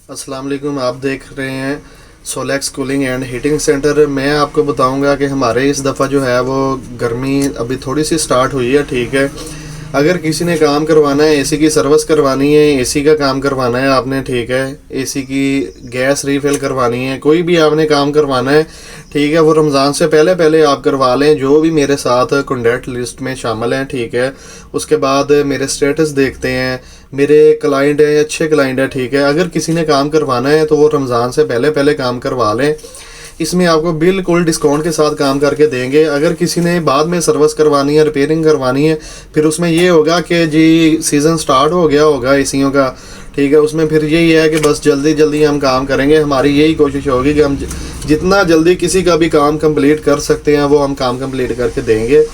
अस्सलाम वालेकुम। आप देख रहे हैं Solex cooling and heating centre. मैं आपको बताऊंगा कि हमारे इस दफ़ा जो है वो गर्मी अभी थोड़ी सी स्टार्ट हुई है, ठीक है। अगर किसी ने काम करवाना है, एसी की सर्विस करवानी है, एसी का काम करवाना है आपने, ठीक है, एसी की गैस रीफिल करवानी है, कोई भी आपने काम करवाना है, ठीक है, वो रमज़ान से पहले पहले आप करवा लें, जो भी मेरे साथ कॉन्टैक्ट लिस्ट में शामिल हैं, ठीक है। उसके बाद मेरे स्टेटस देखते हैं, मेरे क्लाइंट हैं, अच्छे क्लाइंट हैं, ठीक है। अगर किसी ने काम करवाना है तो वो रमज़ान से पहले पहले काम करवा लें। इसमें आपको बिल्कुल डिस्काउंट के साथ काम करके देंगे। अगर किसी ने बाद में सर्विस करवानी है, रिपेयरिंग करवानी है, फिर उसमें ये होगा कि जी सीज़न स्टार्ट हो गया होगा एसियों का, ठीक है। उसमें फिर यही है कि बस जल्दी जल्दी हम काम करेंगे। हमारी यही कोशिश होगी कि हम जितना जल्दी किसी का भी काम कंप्लीट कर सकते हैं वो हम काम कंप्लीट करके देंगे।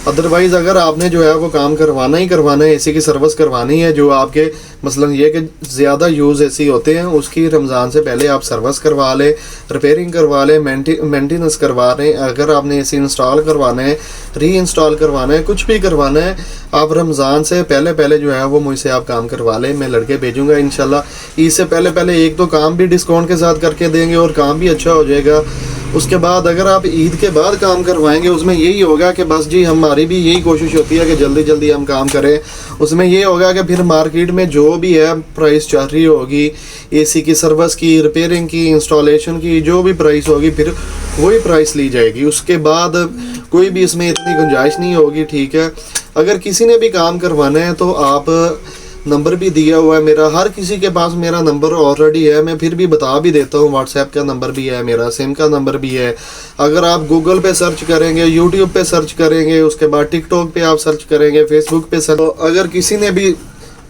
अदरवाइज़ अगर आपने जो है वो काम करवाना ही करवाना है, एसी की सर्विस करवानी है, जो आपके मसलन ये कि ज़्यादा यूज़ एसी होते हैं, उसकी रमज़ान से पहले आप सर्विस करवा लें, रिपेयरिंग करवा लें, मेंटेनेंस करवा लें। अगर आपने एसी इंस्टॉल करवाना है, री इंस्टॉल करवाना है, कुछ भी करवाना है, आप रमज़ान से पहले पहले जो है वो मुझसे आप काम करवा लें। मैं लड़के भेजूँगा इंशाल्लाह। ईद से पहले पहले एक तो काम भी डिस्काउंट के साथ करके देंगे और काम भी अच्छा हो जाएगा। उसके बाद अगर आप ईद के बाद काम करवाएंगे, उसमें यही होगा कि बस जी हमारी भी यही कोशिश होती है कि जल्दी जल्दी हम काम करें। उसमें ये होगा कि फिर मार्केट में जो भी है प्राइस चल रही होगी, एसी की सर्विस की, रिपेयरिंग की, इंस्टॉलेशन की, जो भी प्राइस होगी फिर वही प्राइस ली जाएगी। उसके बाद कोई भी इसमें इतनी गुंजाइश नहीं होगी, ठीक है। अगर किसी ने भी काम करवाना है तो आप नंबर भी दिया हुआ है मेरा, हर किसी के पास मेरा नंबर ऑलरेडी है। मैं फिर भी बता भी देता हूँ, व्हाट्सएप का नंबर भी है मेरा, सिम का नंबर भी है। अगर आप गूगल पे सर्च करेंगे, यूट्यूब पे सर्च करेंगे, उसके बाद टिकटॉक पे आप सर्च करेंगे, फेसबुक पे सर्च, तो अगर किसी ने भी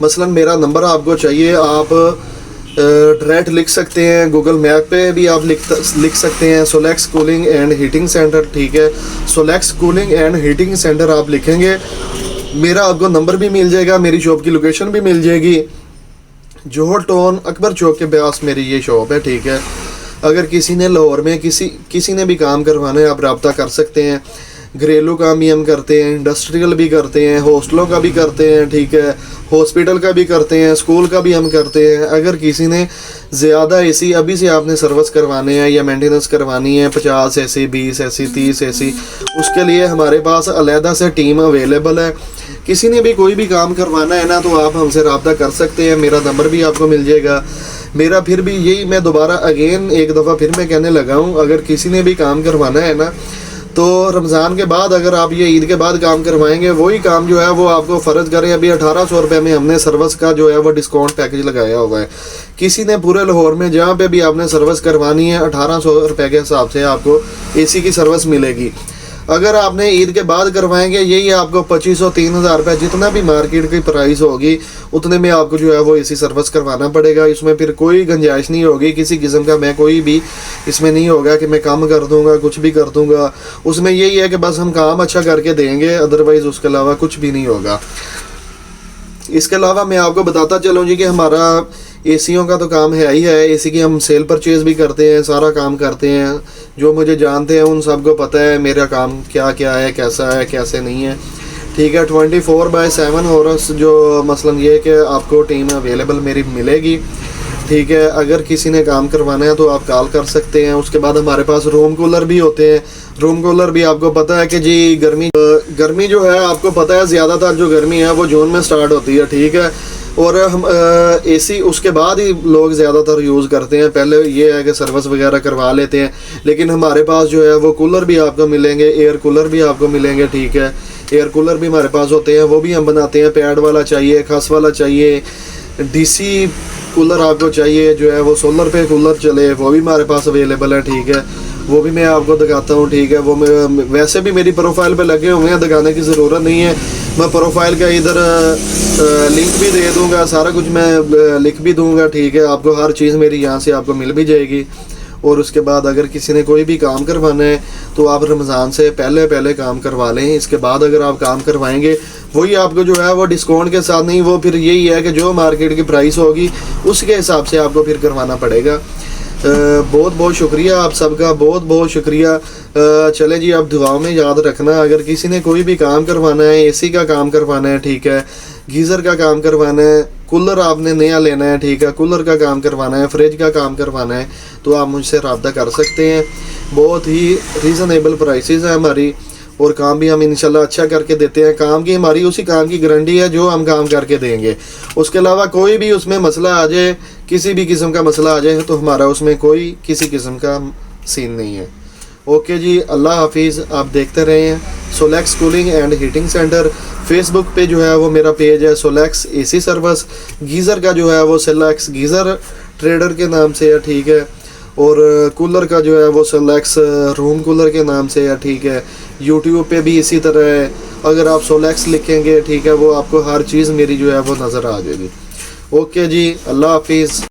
मसलन मेरा नंबर आपको चाहिए, आप डायरेक्ट लिख सकते हैं। गूगल मैप पे भी आप लिख सकते हैं Solex cooling and heating centre, ठीक है। Solex cooling and heating centre आप लिखेंगे, मेरा आपको नंबर भी मिल जाएगा, मेरी शॉप की लोकेशन भी मिल जाएगी। जोहर टाउन अकबर चौक के पास मेरी ये शॉप है, ठीक है। अगर किसी ने लाहौर में किसी ने भी काम करवाना है, आप रब्ता कर सकते हैं। घरेलू काम भी हम करते हैं, इंडस्ट्रियल भी करते हैं, हॉस्टलों का भी करते हैं, ठीक है, हॉस्पिटल का भी करते हैं, स्कूल का भी हम करते हैं। अगर किसी ने ज़्यादा एसी अभी से आपने सर्विस करवाने हैं या मेंटेनेंस करवानी है, 50 एसी, 20 एसी, 30 एसी, उसके लिए हमारे पास अलहदा से टीम अवेलेबल है। किसी ने भी कोई भी काम करवाना है ना तो आप हमसे रब्ता कर सकते हैं, मेरा नंबर भी आपको मिल जाएगा। मेरा फिर भी यही, मैं दोबारा अगेन एक दफ़ा फिर मैं कहने लगा हूँ, अगर किसी ने भी काम करवाना है ना तो रमज़ान के बाद, अगर आप ये ईद के बाद काम करवाएंगे, वही काम जो है वो आपको फ़र्ज करें। अभी 1800 रुपये में हमने सर्विस का जो है वो डिस्काउंट पैकेज लगाया हुआ है। किसी ने पूरे लाहौर में जहाँ पे भी आपने सर्विस करवानी है, 1800 रुपये के हिसाब से आपको एसी की सर्विस मिलेगी। अगर आपने ईद के बाद करवाएंगे, यही आपको 2500 3000 रुपये, जितना भी मार्केट की प्राइस होगी उतने में आपको जो है वो एसी सर्विस करवाना पड़ेगा। इसमें फिर कोई गुंजाइश नहीं होगी किसी किस्म का, मैं कोई भी इसमें नहीं होगा कि मैं कम कर दूंगा, कुछ भी कर दूंगा। उसमें यही है कि बस हम काम अच्छा करके देंगे, अदरवाइज़ उसके अलावा कुछ भी नहीं होगा। इसके अलावा मैं आपको बताता चलूँ जी कि हमारा एसीयों का तो काम है ही है। एसी की हम सेल परचेज भी करते हैं, सारा काम करते हैं। जो मुझे जानते हैं उन सबको पता है मेरा काम क्या क्या है, कैसा है, कैसे नहीं है, ठीक है। 24/7 हॉर्स जो मसलन ये है कि आपको टीम अवेलेबल मेरी मिलेगी, ठीक है। अगर किसी ने काम करवाना है तो आप कॉल कर सकते हैं। उसके बाद हमारे पास रूम कूलर भी होते हैं। रूम कूलर भी आपको पता है कि जी गर्मी जो है आपको पता है, ज़्यादातर जो गर्मी है वो जून में स्टार्ट होती है, ठीक है। और हम एसी उसके बाद ही लोग ज़्यादातर यूज़ करते हैं। पहले ये है कि सर्विस वगैरह करवा लेते हैं, लेकिन हमारे पास जो है वो कूलर भी आपको मिलेंगे, एयर कूलर भी आपको मिलेंगे, ठीक है। एयर कूलर भी हमारे पास होते हैं, वो भी हम बनाते हैं। पैड वाला चाहिए, खस वाला चाहिए, डीसी कूलर आपको चाहिए जो है वो सोलर पे कूलर चले, वो भी हमारे पास अवेलेबल है, ठीक है। वो भी मैं आपको दिखाता हूँ, ठीक है। वो मैं वैसे भी मेरी प्रोफाइल पे लगे हुए हैं, दिखाने की ज़रूरत नहीं है। मैं प्रोफाइल का इधर लिंक भी दे दूँगा, सारा कुछ मैं लिख भी दूँगा, ठीक है। आपको हर चीज़ मेरी यहाँ से आपको मिल भी जाएगी। और उसके बाद अगर किसी ने कोई भी काम करवाना है तो आप रमज़ान से पहले पहले काम करवा लें। इसके बाद अगर आप काम करवाएंगे वही आपको जो है वो डिस्काउंट के साथ नहीं, वो फिर यही है कि जो मार्केट की प्राइस होगी उसके हिसाब से आपको फिर करवाना पड़ेगा। बहुत बहुत शुक्रिया आप सबका, बहुत बहुत शुक्रिया। चले जी, आप दुआओं में याद रखना। अगर किसी ने कोई भी काम करवाना है, एसी का काम करवाना है, ठीक है, गीज़र का काम करवाना है, कूलर आपने नया लेना है, ठीक है, कूलर का काम करवाना है, फ्रिज का काम करवाना है, तो आप मुझसे रब्ता कर सकते हैं। बहुत ही रीज़नेबल प्राइसेस है हमारी, और काम भी हम इंशाल्लाह अच्छा करके देते हैं। काम की हमारी उसी काम की गारंटी है जो हम काम करके देंगे। उसके अलावा कोई भी उसमें मसला आ जाए, किसी भी किस्म का मसला आ जाए, तो हमारा उसमें कोई किसी किस्म का सीन नहीं है। ओके जी, अल्लाह हाफिज़। आप देखते रहे हैं Solex cooling and heating centre. Facebook पे जो है वो मेरा पेज है सोलेक्स एसी सर्विस। गीज़र का जो है वो सोलेक्स गीज़र ट्रेडर के नाम से है, ठीक है, और कूलर का जो है वो सोलेक्स रूम कूलर के नाम से है, ठीक है। यूट्यूब पे भी इसी तरह है, अगर आप सोलेक्स लिखेंगे, ठीक है, वो आपको हर चीज़ मेरी जो है वो नज़र आ जाएगी। ओके जी, अल्लाह हाफिज़।